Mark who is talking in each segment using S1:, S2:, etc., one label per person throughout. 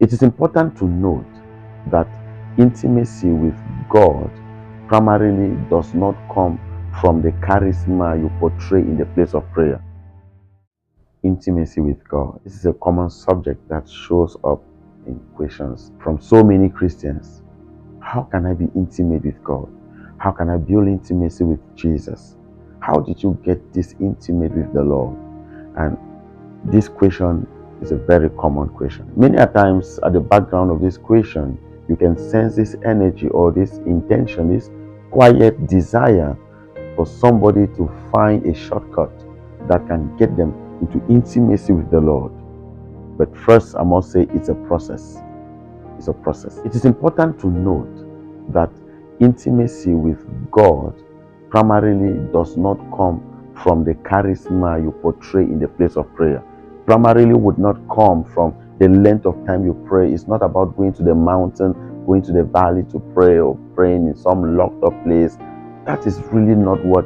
S1: It is important to note that intimacy with God primarily does not come from the charisma you portray in the place of prayer. Intimacy with God. This is a common subject that shows up in questions from so many Christians. How can I be intimate with God? How can I build intimacy with Jesus? How did you get this intimate with the Lord? And this question is a very common question. Many a times at the background of this question, you can sense this energy or this intention, this quiet desire for somebody to find a shortcut that can get them into intimacy with the Lord. But first, I must say it's a process. It's a process. It is important to note that intimacy with God primarily does not come from the charisma you portray in the place of prayer. Primarily would not come from the length of time you pray. It's not about going to the mountain, going to the valley to pray, or praying in some locked up place. That is really not what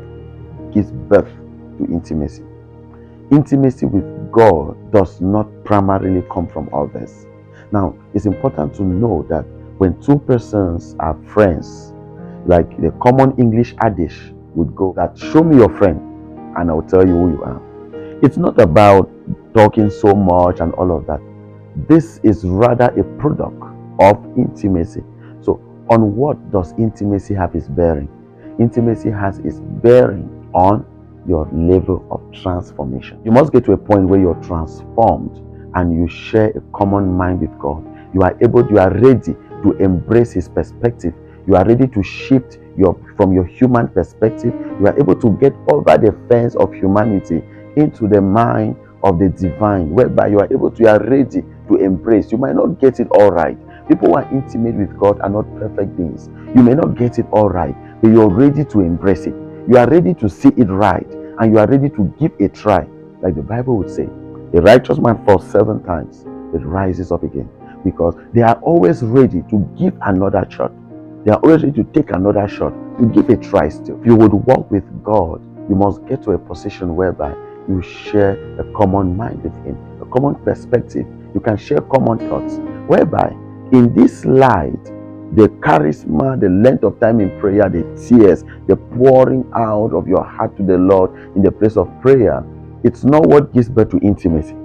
S1: gives birth to intimacy. Intimacy with God does not primarily come from others. Now, it's important to know that when two persons are friends, like the common English adage would go that show me your friend and I'll tell you who you are. It's not about talking so much and all of that. This is rather a product of intimacy. So, on what does intimacy have its bearing? Intimacy has its bearing on your level of transformation. You must get to a point where you're transformed and you share a common mind with God. You are ready to embrace His perspective. You are ready to shift from your human perspective. You are able to get over the fence of humanity into the mind of the divine, whereby you are ready to embrace. You might not get it all right. People who are intimate with God are not perfect beings. You may not get it all right, but you're ready to embrace it. You are ready to see it right, and you are ready to give a try. Like the Bible would say, a righteous man falls 7 times, but rises up again. Because they are always ready to give another shot. They are always ready to take another shot, to give a try still. If you would walk with God, you must get to a position whereby you share a common mind with Him, a common perspective. You can share common thoughts, whereby in this light, the charisma, the length of time in prayer, the tears, the pouring out of your heart to the Lord in the place of prayer, it's not what gives birth to intimacy,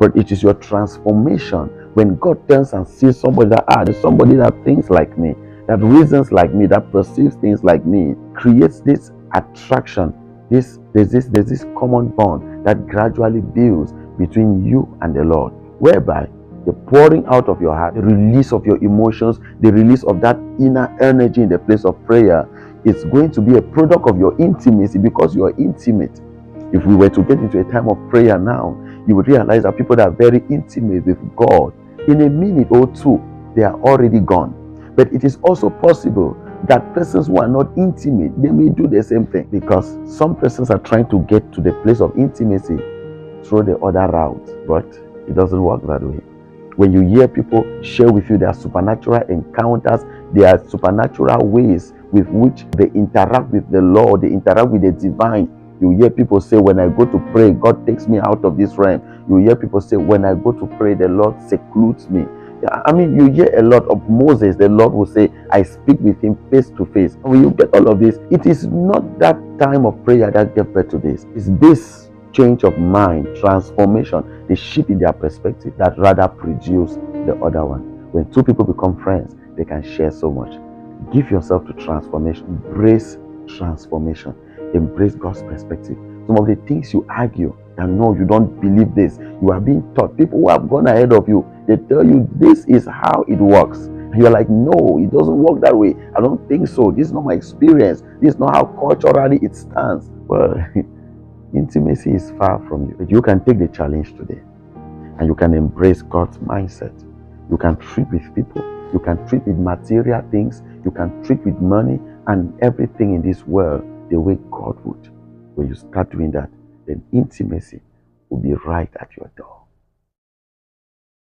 S1: but it is your transformation. When God turns and sees somebody there's somebody that thinks like me, that reasons like me, that perceives things like me, creates this attraction. There's this common bond that gradually builds between you and the Lord, whereby the pouring out of your heart, the release of your emotions, the release of that inner energy in the place of prayer, is going to be a product of your intimacy, because you are intimate. If we were to get into a time of prayer now, you would realize that people that are very intimate with God, in a minute or two, they are already gone. But it is also possible that persons who are not intimate, they may do the same thing, because some persons are trying to get to the place of intimacy through the other route, but it doesn't work that way. When you hear people share with you their supernatural encounters, their supernatural ways with which they interact with the Lord, they interact with the divine, you hear people say, when I go to pray, God takes me out of this realm. You hear people say, when I go to pray, the Lord secludes me. I mean, you hear a lot of Moses. The Lord will say, I speak with him face to face. When you get all of this, it is not that time of prayer that gave birth to this. It's this change of mind, transformation, the shift in their perspective that rather produce the other one. When two people become friends, they can share so much. Give yourself to transformation. Embrace transformation. Embrace God's perspective. Some of the things you argue, and no, you don't believe this. You are being taught. People who have gone ahead of you, they tell you this is how it works. And you're like, no, it doesn't work that way. I don't think so. This is not my experience. This is not how culturally it stands. Well, intimacy is far from you. But you can take the challenge today, and you can embrace God's mindset. You can treat with people. You can treat with material things. You can treat with money and everything in this world the way God would. When you start doing that, then intimacy will be right at your door.